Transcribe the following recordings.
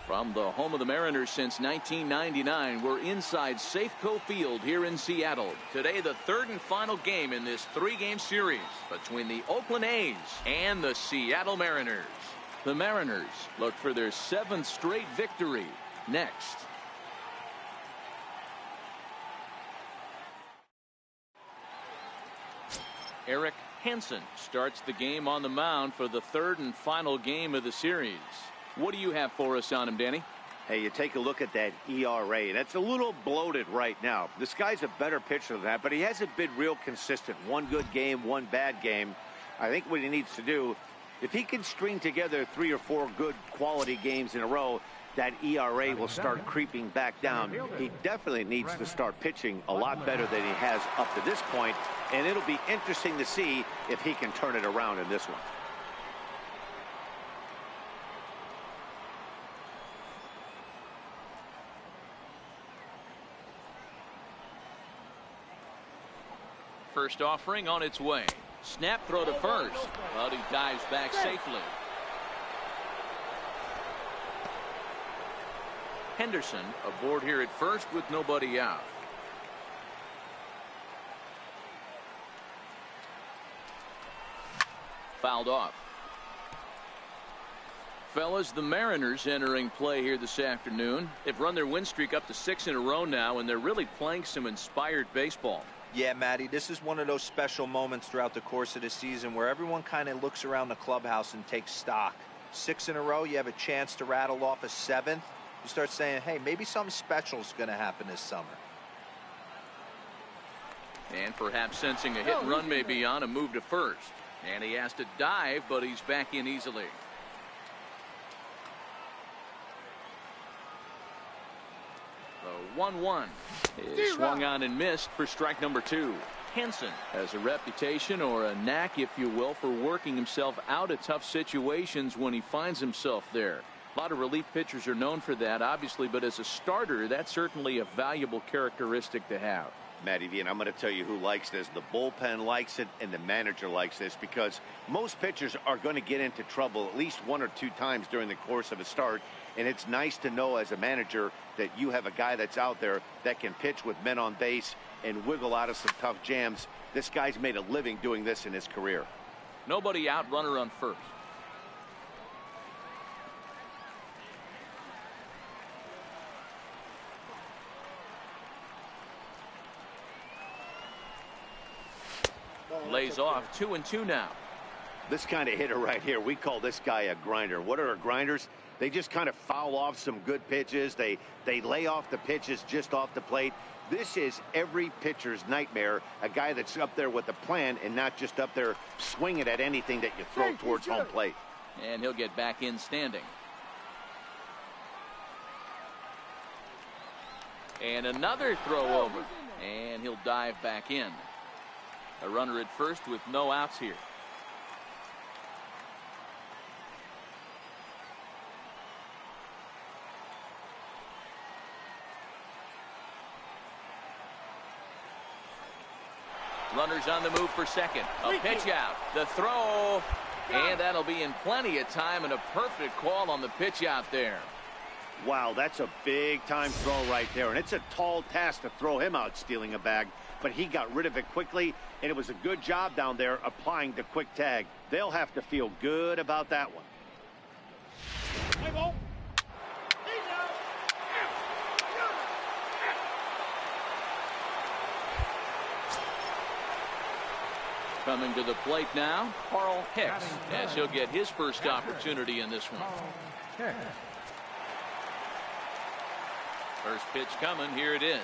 From the home of the Mariners since 1999, we're inside Safeco Field here in Seattle. Today, the third and final game in this three-game series between the Oakland A's and the Seattle Mariners. The Mariners look for their 7th straight victory next. Eric Hansen starts the game on the mound for the third and final game of the series. What do you have for us on him, Danny? Hey, you take a look at that ERA. That's a little bloated right now. This guy's a better pitcher than that, but he hasn't been real consistent. One good game, one bad game. I think what he needs to do, if he can string together 3 or 4 good quality games in a row, that ERA will start creeping back down. He definitely needs to start pitching a lot better than he has up to this point, and it'll be interesting to see if he can turn it around in this one. First offering on its way. Snap throw to first, but he dives back safely. Henderson aboard here at first with nobody out. Fouled off. Fellas, the Mariners entering play here this afternoon. They've run their win streak up to 6 in a row now, and they're really playing some inspired baseball. Yeah, Matty, this is one of those special moments throughout the course of the season where everyone kind of looks around the clubhouse and takes stock. 6 in a row, you have a chance to rattle off a 7th. You start saying, hey, maybe something special is going to happen this summer. And perhaps sensing a hit and run may be on, a move to first. And he has to dive, but he's back in easily. The 1-1 is swung on and missed for strike number 2. Hansen has a reputation, or a knack if you will, for working himself out of tough situations when he finds himself there. A lot of relief pitchers are known for that, obviously, but as a starter, that's certainly a valuable characteristic to have. Matty V, and I'm going to tell you who likes this. The bullpen likes it, and the manager likes this, because most pitchers are going to get into trouble at least 1 or 2 times during the course of a start, and it's nice to know as a manager that you have a guy that's out there that can pitch with men on base and wiggle out of some tough jams. This guy's made a living doing this in his career. Nobody out, runner on first. Lays off 2-2 now. This kind of hitter right here, we call this guy a grinder. What are grinders? They just kind of foul off some good pitches. They lay off the pitches just off the plate. This is every pitcher's nightmare, a guy that's up there with a plan and not just up there swinging at anything that you throw towards home plate. And he'll get back in standing. And another throw over. And he'll dive back in. A runner at first with no outs here. Runners on the move for second. A pitch out. The throw. And that'll be in plenty of time, and a perfect call on the pitch out there. Wow, that's a big time throw right there. And it's a tall task to throw him out stealing a bag. But he got rid of it quickly, and it was a good job down there applying the quick tag. They'll have to feel good about that one. Coming to the plate now, Carl Hicks, as he'll get his first opportunity in this one. First pitch coming, here it is.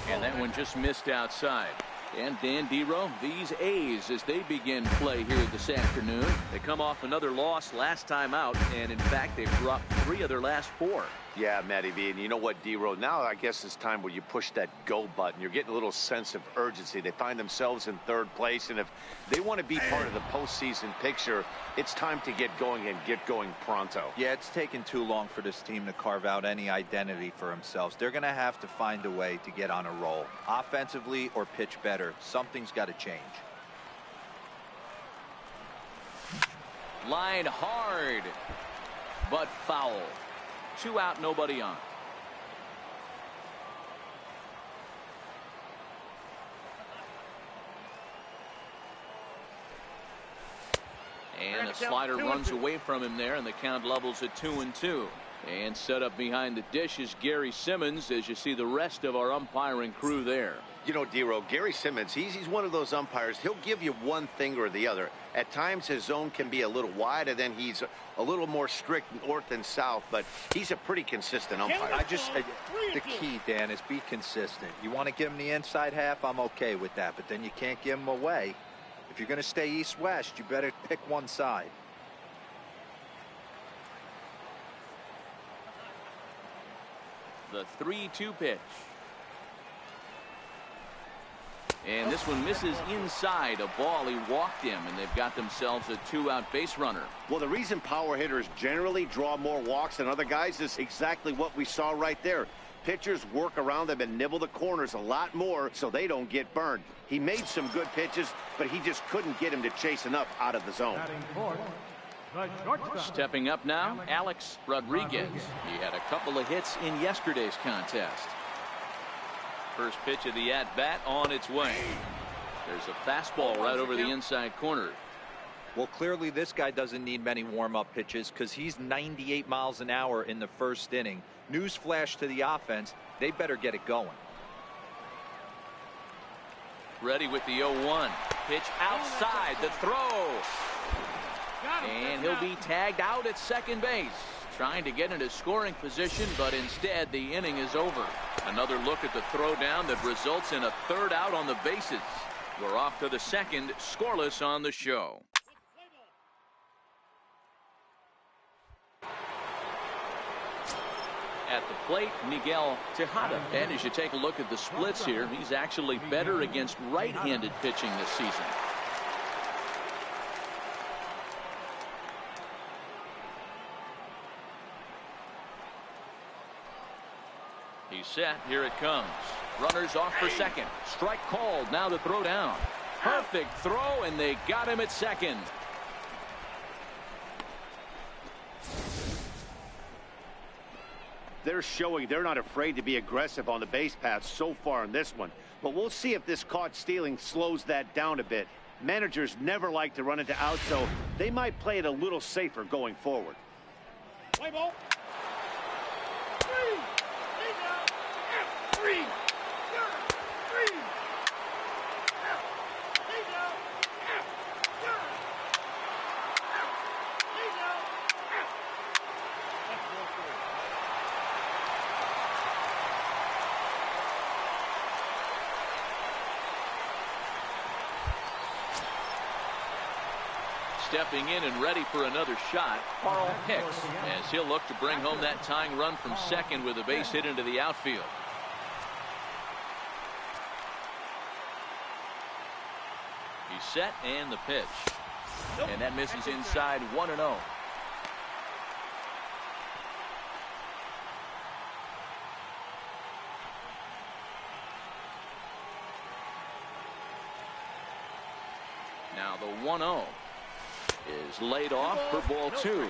And that one just missed outside. And Dan Dero, these A's as they begin play here this afternoon. They come off another loss last time out, and in fact they've dropped 3 of their last 4. Yeah, Matty V, and you know what, Dero, now I guess it's time where you push that go button. You're getting a little sense of urgency. They find themselves in 3rd place, and if they want to be part of the postseason picture, it's time to get going and get going pronto. Yeah, it's taken too long for this team to carve out any identity for themselves. They're going to have to find a way to get on a roll, offensively or pitch better. Something's got to change. Line hard, but foul. 2 out, nobody on. And a slider runs away from him there, and the count levels at 2-2. And set up behind the dish is Gary Simmons, as you see the rest of our umpiring crew there. You know, Dero, Gary Simmons, he's one of those umpires. He'll give you one thing or the other. At times his zone can be a little wide, and then he's a little more strict north and south, but he's a pretty consistent umpire. The key, Dan, is be consistent. You want to get him the inside half, I'm okay with that, but then you can't give him away. If you're going to stay east-west, you better pick one side. The 3-2 pitch. And this one misses inside. A ball, he walked him, and they've got themselves a 2-out base runner. Well, the reason power hitters generally draw more walks than other guys is exactly what we saw right there. Pitchers work around them and nibble the corners a lot more so they don't get burned. He made some good pitches, but he just couldn't get him to chase enough out of the zone. Stepping up now, Alex Rodriguez. He had a couple of hits in yesterday's contest. First pitch of the at-bat on its way. There's a fastball right over the inside corner. Well, clearly this guy doesn't need many warm-up pitches because he's 98 miles an hour in the first inning. Newsflash to the offense, they better get it going. Ready with the 0-1. Pitch outside, the throw. And he'll be tagged out at second base. Trying to get into scoring position, but instead the inning is over. Another look at the throw down that results in a 3rd out on the bases. We're off to the 2nd, scoreless on the show. At the plate, Miguel Tejada. And as you take a look at the splits here, he's actually better against right-handed pitching this season. He's set. Here it comes. Runners off for second. Strike called. Now the throw down. Perfect throw, and they got him at second. They're showing they're not afraid to be aggressive on the base path so far in this one. But we'll see if this caught stealing slows that down a bit. Managers never like to run into outs, so they might play it a little safer going forward. Play ball. 3. Stepping in and ready for another shot, Carl Hicks, as he'll look to bring home that tying run from second with a base hit into the outfield. He's set, and the pitch. And that misses inside, 1-0. Now the 1-0 is laid off for ball 2.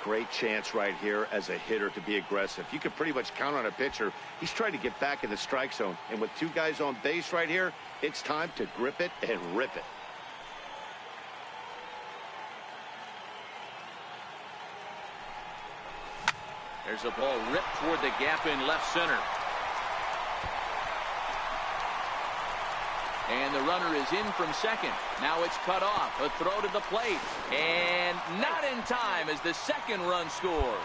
Great chance right here as a hitter to be aggressive. You can pretty much count on a pitcher. He's trying to get back in the strike zone. And with 2 guys on base right here, it's time to grip it and rip it. There's a ball ripped toward the gap in left center. And the runner is in from second. Now it's cut off. A throw to the plate. And not in time as the second run scores.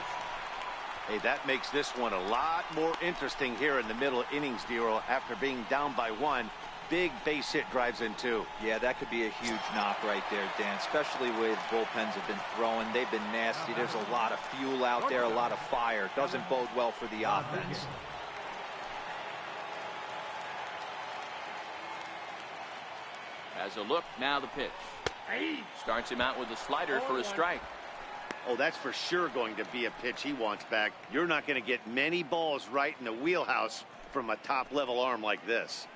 Hey, that makes this one a lot more interesting here in the middle innings, Dero. After being down by 1, big base hit drives in too. Yeah, that could be a huge knock right there, Dan, especially the way the bullpens have been throwing. They've been nasty. There's a lot of fuel out there, a lot of fire. Doesn't bode well for the offense. As a look, now the pitch. Starts him out with a slider for a strike. Oh, that's for sure going to be a pitch he wants back. You're not going to get many balls right in the wheelhouse from a top-level arm like this.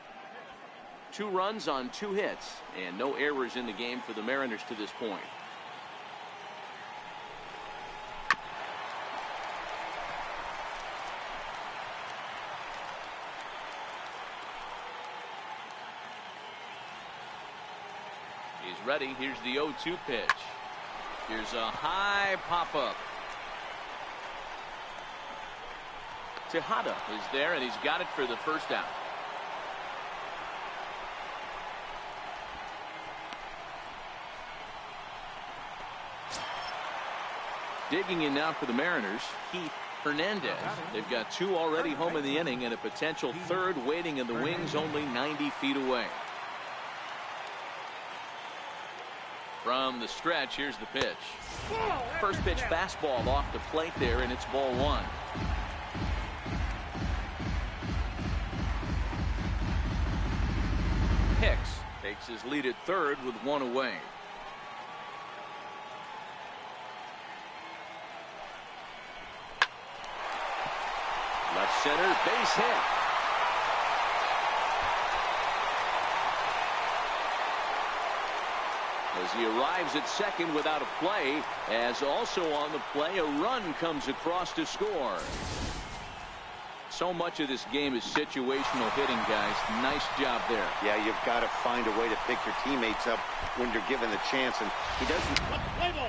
2 runs on 2 hits, and no errors in the game for the Mariners to this point. He's ready. Here's the 0-2 pitch. Here's a high pop-up. Tejada is there, and he's got it for the first out. Digging in now for the Mariners, Keith Hernandez. They've got 2 already home in the inning and a potential 3rd waiting in the wings only 90 feet away. From the stretch, here's the pitch. First pitch fastball off the plate there, and it's ball 1. Hicks takes his lead at 3rd with 1 away. Left center, base hit. As he arrives at second without a play, as also on the play, a run comes across to score. So much of this game is situational hitting, guys. Nice job there. Yeah, you've got to find a way to pick your teammates up when you're given the chance, and he doesn't. Play ball.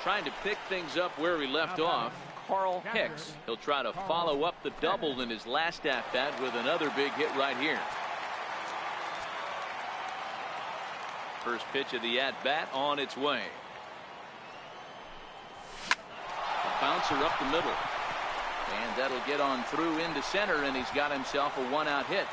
Trying to pick things up where he left off, Carl Hicks. He'll try to follow up the double in his last at-bat with another big hit right here. First pitch of the at-bat on its way. A bouncer up the middle. And that'll get on through into center, and he's got himself a 1-out hit.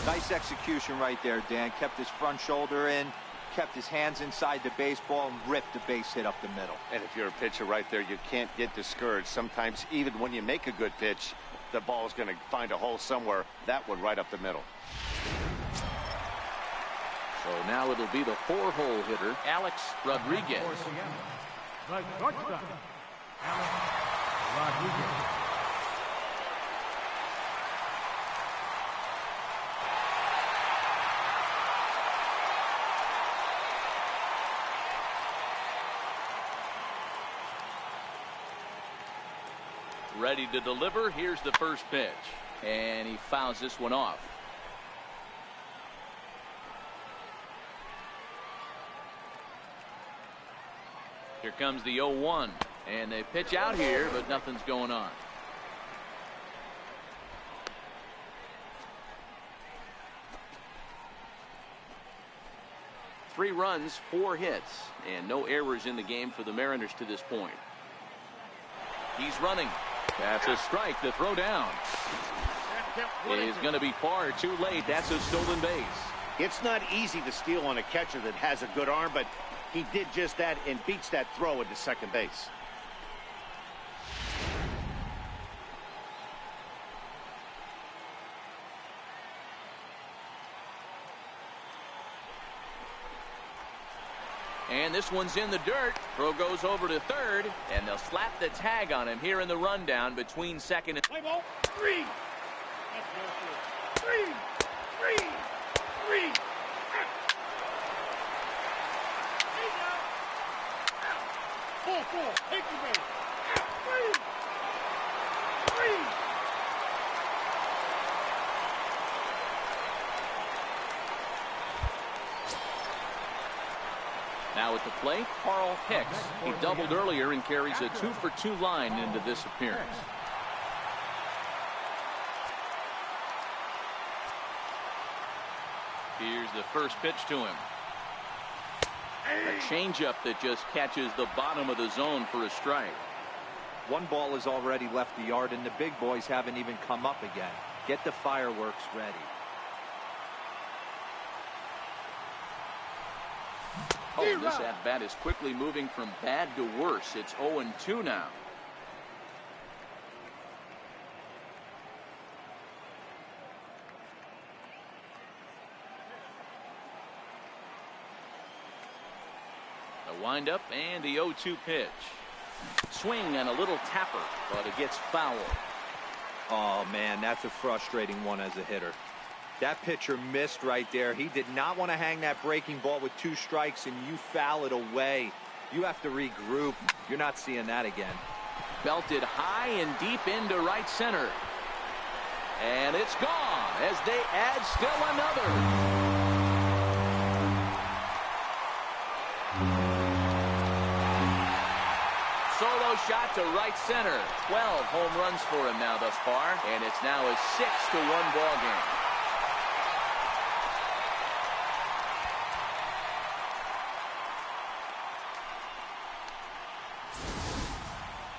Nice execution right there, Dan. Kept his front shoulder in, kept his hands inside the baseball, and ripped the base hit up the middle. And if you're a pitcher right there, you can't get discouraged. Sometimes even when you make a good pitch, the ball is going to find a hole somewhere. That one right up the middle. So now it'll be the 4-hole hitter, Alex Rodriguez. Ready to deliver. Here's the first pitch, and he fouls this one off. Here comes the 0-1, and they pitch out here, but nothing's going on. Three runs, 4 hits, and no errors in the game for the Mariners to this point. He's running. That's a strike to throw down. Is going to be far too late. That's a stolen base. It's not easy to steal on a catcher that has a good arm, but he did just that and beats that throw into second base. And this one's in the dirt. Throw goes over to third, and they'll slap the tag on him here in the rundown between second and... Play ball. 3. That's good. 3. 3. Four. Take the base. 3. Now at the plate, Carl Hicks. He doubled earlier and carries a 2-for-2 line into this appearance. Here's the first pitch to him. A changeup that just catches the bottom of the zone for a strike. One ball has already left the yard, and the big boys haven't even come up again. Get the fireworks ready. Oh, this at-bat is quickly moving from bad to worse. It's 0-2 now. A windup and the 0-2 pitch. Swing and a little tapper, but it gets foul. Oh, man, that's a frustrating one as a hitter. That pitcher missed right there. He did not want to hang that breaking ball with 2 strikes, and you foul it away. You have to regroup. You're not seeing that again. Belted high and deep into right center. And it's gone as they add still another. Solo shot to right center. 12 home runs for him now thus far, and it's now a 6-1 ball game.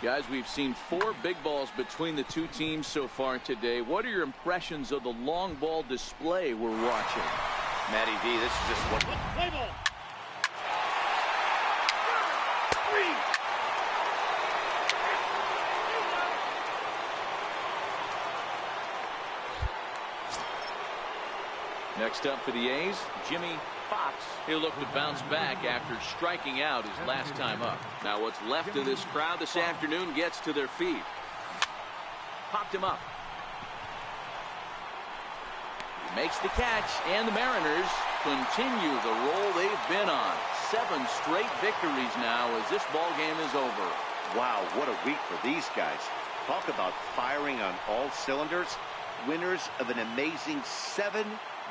Guys, we've seen 4 big balls between the two teams so far today. What are your impressions of the long ball display we're watching? Matty V, this is just what. Play ball. 3. Next up for the A's, Jimmy Fox. He'll look to bounce back after striking out his last time up. Now what's left of this crowd this afternoon gets to their feet. Popped him up. He makes the catch, and the Mariners continue the roll they've been on. 7 straight victories now as this ball game is over. Wow, what a week for these guys. Talk about firing on all cylinders. Winners of an amazing 7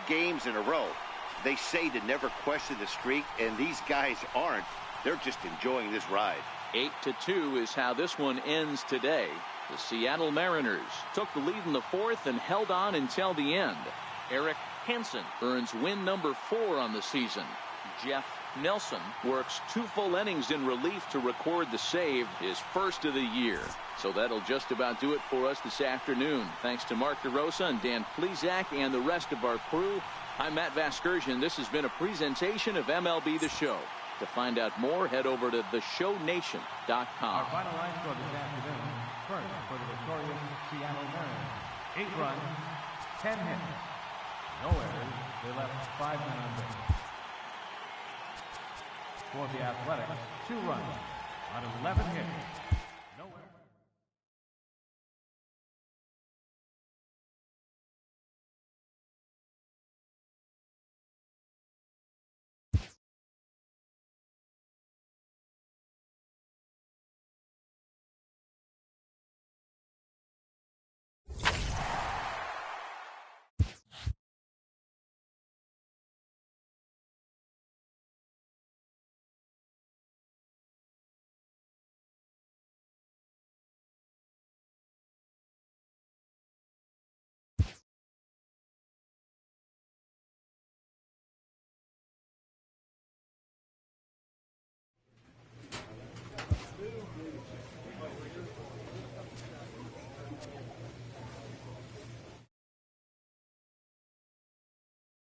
games in a row. They say to never question the streak, and these guys aren't. They're just enjoying this ride. 8-2 is how this one ends today. The Seattle Mariners took the lead in the 4th and held on until the end. Eric Hansen earns win number 4 on the season. Jeff Nelson works 2 full innings in relief to record the save, his first of the year. So that'll just about do it for us this afternoon. Thanks to Mark DeRosa and Dan Plesac and the rest of our crew. I'm Matt Vasgersian. This has been a presentation of MLB The Show. To find out more, head over to theshownation.com. Our final line score this afternoon. First, for the victorious Seattle Mariners, 8 runs, 10 hits. No errors. They left 5 men on base. For the Athletics, 2 runs on 11 hits.